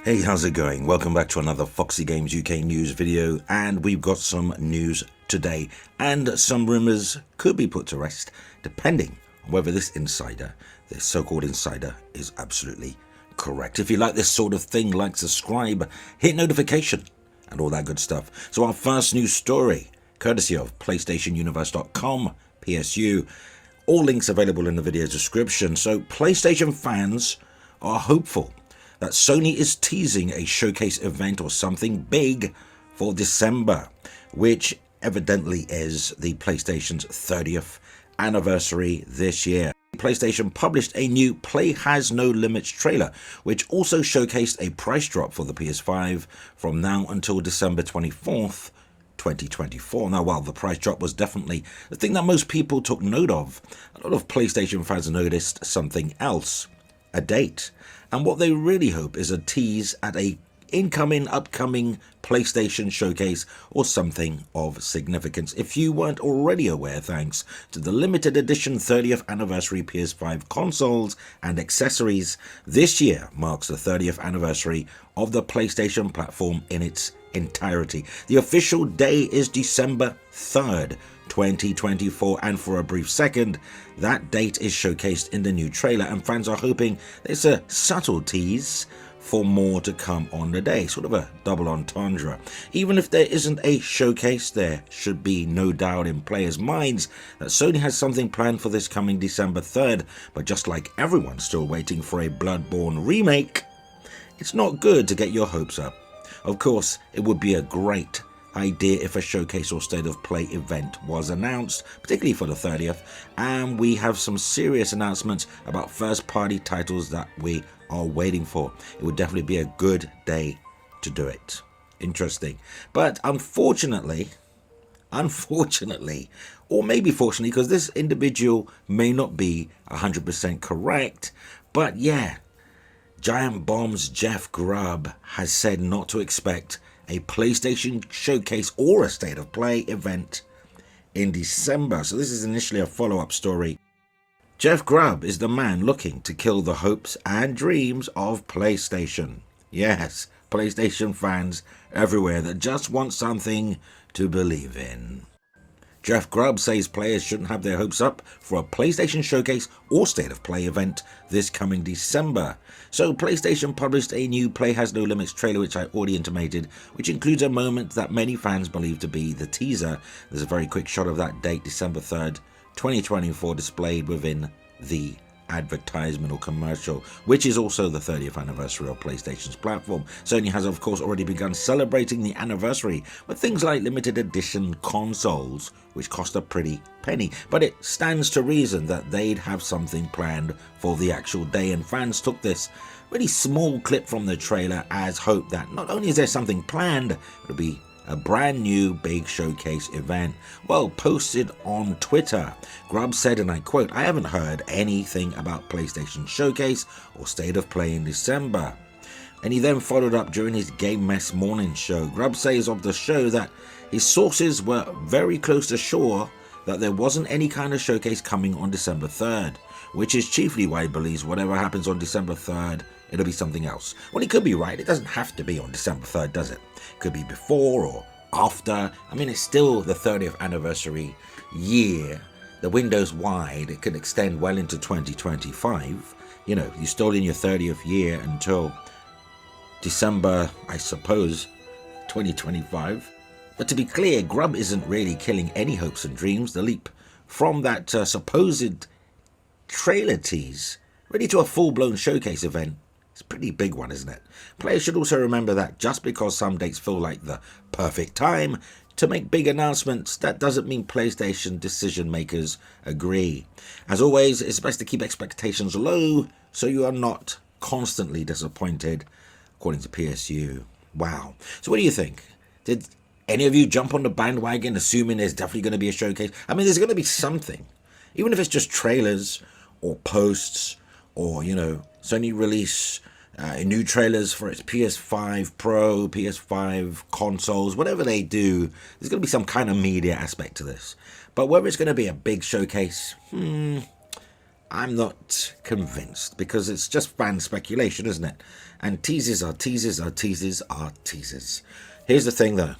Hey, how's it going? Welcome back to another Foxy Games UK news video, and we've got some news today, and some rumours could be put to rest, depending on whether this so-called insider, is absolutely correct. If you like this sort of thing, like, subscribe, hit notification, and all that good stuff. So our first news story, courtesy of PlayStationUniverse.com, PSU, all links available in the video description. So PlayStation fans are hopeful that Sony is teasing a showcase event or something big for December, which evidently is the PlayStation's 30th anniversary this year. PlayStation published a new Play Has No Limits trailer, which also showcased a price drop for the PS5 from now until December 24th, 2024. Now, while the price drop was definitely the thing that most people took note of, a lot of PlayStation fans noticed something else: a date. And what they really hope is a tease at a upcoming PlayStation showcase or something of significance. If you weren't already aware, thanks to the limited edition 30th anniversary PS5 consoles and accessories, this year marks the 30th anniversary of the PlayStation platform in its entirety. The official day is December 3rd, 2024, and for a brief second, that date is showcased in the new trailer, and fans are hoping there's a subtle tease for more to come on the day, sort of a double entendre. Even if there isn't a showcase, there should be no doubt in players' minds that Sony has something planned for this coming December 3rd, but just like everyone's still waiting for a Bloodborne remake, it's not good to get your hopes up. Of course, it would be a great idea if a showcase or state of play event was announced, particularly for the 30th, and we have some serious announcements about first party titles that we are waiting for. It would definitely be a good day to do it. Interesting. But unfortunately, or maybe fortunately, because this individual may not be 100% correct, but yeah, Giant Bomb's Jeff Grubb has said not to expect a PlayStation showcase or a state of play event in December. So this is initially a follow-up story. Jeff Grubb is the man looking to kill the hopes and dreams of PlayStation. Yes, PlayStation fans everywhere that just want something to believe in. Jeff Grubb says players shouldn't have their hopes up for a PlayStation showcase or state of play event this coming December. So PlayStation published a new Play Has No Limits trailer, which I already intimated, which includes a moment that many fans believe to be the teaser. There's a very quick shot of that date, December 3rd, 2024, displayed within the advertisement or commercial, which is also the 30th anniversary of PlayStation's platform. Sony has of course already begun celebrating the anniversary with things like limited edition consoles, which cost a pretty penny, but it stands to reason that they'd have something planned for the actual day, and fans took this really small clip from the trailer as hope that not only is there something planned, it'll be a brand new big showcase event. Well, posted on Twitter, Grubb said, and I quote, "I haven't heard anything about PlayStation Showcase or State of Play in December." And he then followed up during his Game Mess morning show. Grubb says of the show that his sources were very close to sure that there wasn't any kind of showcase coming on December 3rd, which is chiefly why he believes whatever happens on December 3rd, it'll be something else. Well, he could be right. It doesn't have to be on December 3rd, does it? It could be before or after. I mean, it's still the 30th anniversary year. The window's wide. It could extend well into 2025. You know, you're still in your 30th year until December, I suppose, 2025. But to be clear, Grubb isn't really killing any hopes and dreams. The leap from that supposed trailer tease ready to a full-blown showcase event, it's a pretty big one, isn't it? Players should also remember that just because some dates feel like the perfect time to make big announcements, that doesn't mean PlayStation decision makers agree. As always, it's best to keep expectations low so you are not constantly disappointed, according to PSU. Wow. So what do you think? Did any of you jump on the bandwagon assuming there's definitely going to be a showcase? I mean, there's going to be something. Even if it's just trailers or posts or, you know, Sony release new trailers for its PS5 Pro, PS5 consoles, whatever they do, there's going to be some kind of media aspect to this. But whether it's going to be a big showcase, I'm not convinced because it's just fan speculation, isn't it? And teases are teases are teases are teases. Here's the thing though.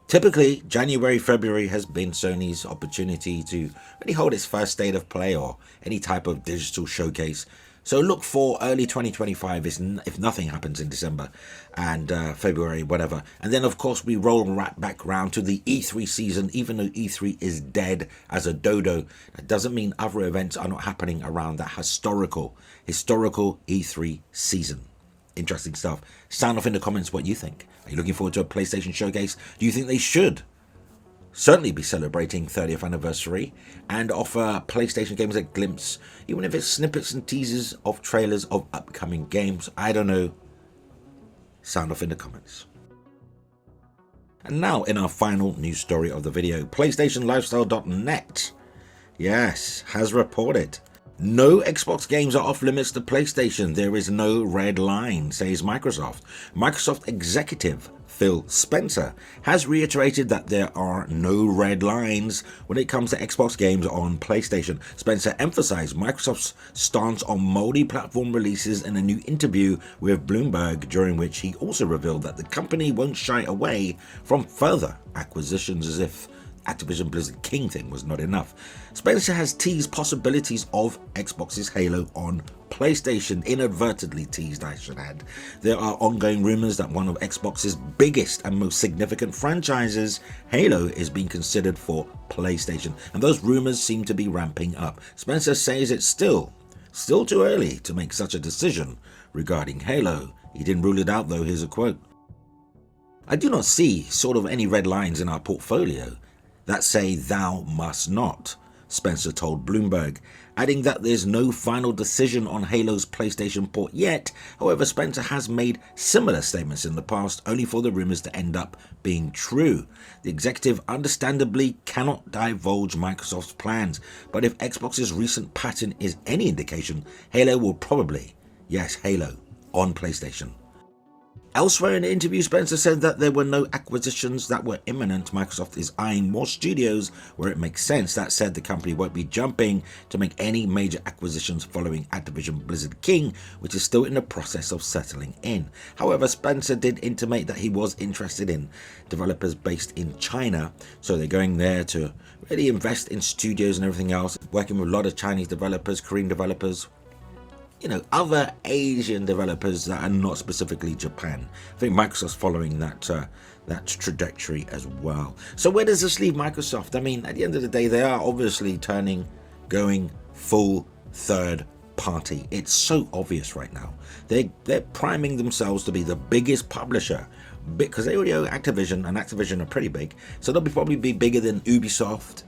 Typically, January, February has been Sony's opportunity to really hold its first state of play or any type of digital showcase. So look for early 2025 if nothing happens in December and February, whatever. And then, of course, we roll right back round to the E3 season. Even though E3 is dead as a dodo, that doesn't mean other events are not happening around that historical E3 season. Interesting stuff. Sound off in the comments what you think. Are you looking forward to a PlayStation showcase? Do you think they should certainly be celebrating 30th anniversary and offer PlayStation games a glimpse, even if it's snippets and teasers of trailers of upcoming games? I don't know. Sound off in the comments. And now in our final news story of the video, PlayStationLifestyle.net, yes, has reported no Xbox games are off limits to PlayStation. There is no red line, says Microsoft. Microsoft executive Phil Spencer has reiterated that there are no red lines when it comes to Xbox games on PlayStation. Spencer emphasized Microsoft's stance on multi-platform releases in a new interview with Bloomberg, during which he also revealed that the company won't shy away from further acquisitions, as if Activision Blizzard King thing was not enough. Spencer has teased possibilities of Xbox's Halo on PlayStation, inadvertently teased, I should add. There are ongoing rumors that one of Xbox's biggest and most significant franchises, Halo, is being considered for PlayStation, and those rumors seem to be ramping up. Spencer says it's still too early to make such a decision regarding Halo. He didn't rule it out though. Here's a quote. I do not see sort of any red lines in our portfolio that say thou must not, Spencer told Bloomberg, adding that there's no final decision on Halo's PlayStation port yet. However, Spencer has made similar statements in the past, only for the rumors to end up being true. The executive understandably cannot divulge Microsoft's plans, but if Xbox's recent pattern is any indication, Halo will probably, yes, Halo, on PlayStation. Elsewhere in the interview, Spencer said that there were no acquisitions that were imminent. Microsoft is eyeing more studios where it makes sense. That said, the company won't be jumping to make any major acquisitions following Activision Blizzard King, which is still in the process of settling in. However, Spencer did intimate that he was interested in developers based in China, so they're going there to really invest in studios and everything else, working with a lot of Chinese developers, Korean developers, other Asian developers that are not specifically Japan. I think Microsoft's following that trajectory as well. So where does this leave Microsoft? I mean, at the end of the day, they are obviously going full third party. It's so obvious right now. They're priming themselves to be the biggest publisher, because they already own Activision, and Activision are pretty big. So they'll probably be bigger than Ubisoft,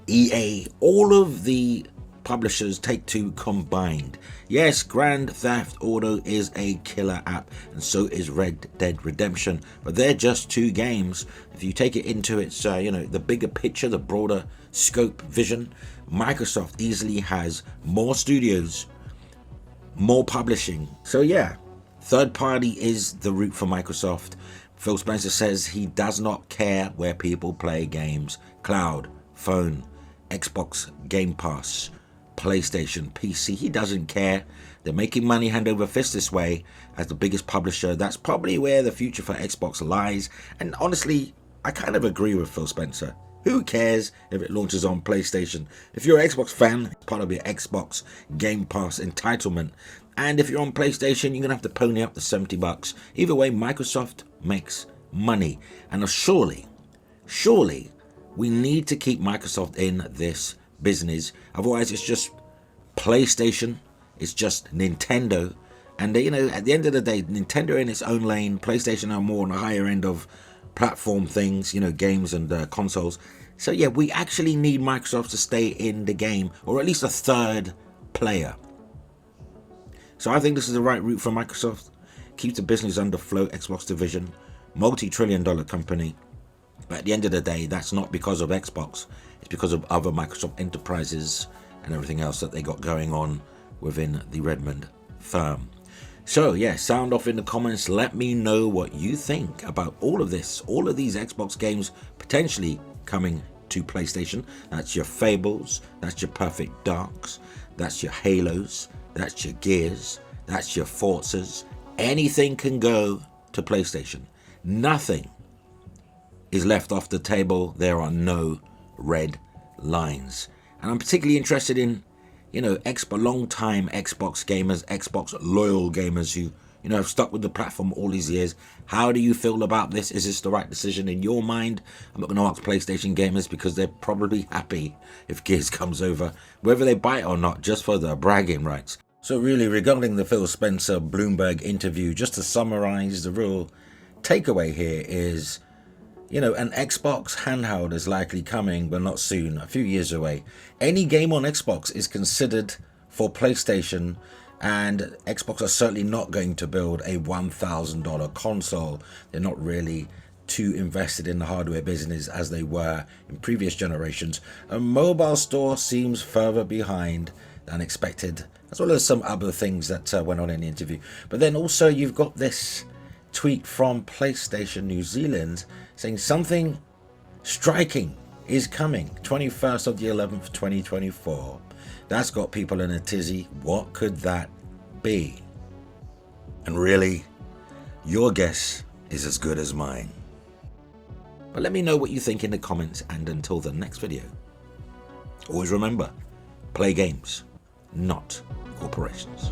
EA, all of the publishers, Take-Two combined. Yes, Grand Theft Auto is a killer app, and so is Red Dead Redemption, but they're just two games. If you take it into its the bigger picture, the broader scope vision, Microsoft easily has more studios, more publishing. So yeah, third party is the route for Microsoft. Phil Spencer says he does not care where people play games: cloud, phone, Xbox Game Pass, PlayStation, PC. He doesn't care. They're making money hand over fist this way. As the biggest publisher, that's probably where the future for Xbox lies. And honestly, I kind of agree with Phil Spencer. Who cares if it launches on PlayStation? If you're an Xbox fan, it's part of your Xbox Game Pass entitlement. And if you're on PlayStation, you're going to have to pony up the $70. Either way, Microsoft makes money. And surely, we need to keep Microsoft in this business. Otherwise, it's just PlayStation, it's just Nintendo, and at the end of the day, Nintendo in its own lane, PlayStation are more on the higher end of platform things, games and consoles. So yeah, we actually need Microsoft to stay in the game, or at least a third player. So I think this is the right route for Microsoft. Keeps the business under flow. Xbox division, multi-trillion-dollar company. But at the end of the day, that's not because of Xbox. It's because of other Microsoft enterprises and everything else that they got going on within the Redmond firm. So yeah, sound off in the comments. Let me know what you think about all of this. All of these Xbox games potentially coming to PlayStation. That's your Fables. That's your Perfect Darks. That's your Halos, that's your Gears, that's your Forzas. Anything can go to PlayStation. Nothing is left off the table. There are no red lines. And I'm particularly interested in, long-time Xbox gamers, Xbox loyal gamers who, have stuck with the platform all these years. How do you feel about this? Is this the right decision in your mind? I'm not going to ask PlayStation gamers because they're probably happy if Gears comes over, whether they buy it or not, just for the bragging rights. So really, regarding the Phil Spencer Bloomberg interview, just to summarize, the real takeaway here is, an Xbox handheld is likely coming, but not soon, a few years away. Any game on Xbox is considered for PlayStation, and Xbox are certainly not going to build a $1,000 console. They're not really too invested in the hardware business as they were in previous generations. A mobile store seems further behind than expected, as well as some other things that went on in the interview. But then also you've got this tweet from PlayStation New Zealand saying something striking is coming 21st of the 11th 2024. That's got people in a tizzy. What could that be? And really, your guess is as good as mine. But let me know what you think in the comments, and until the next video, always remember, play games, not corporations.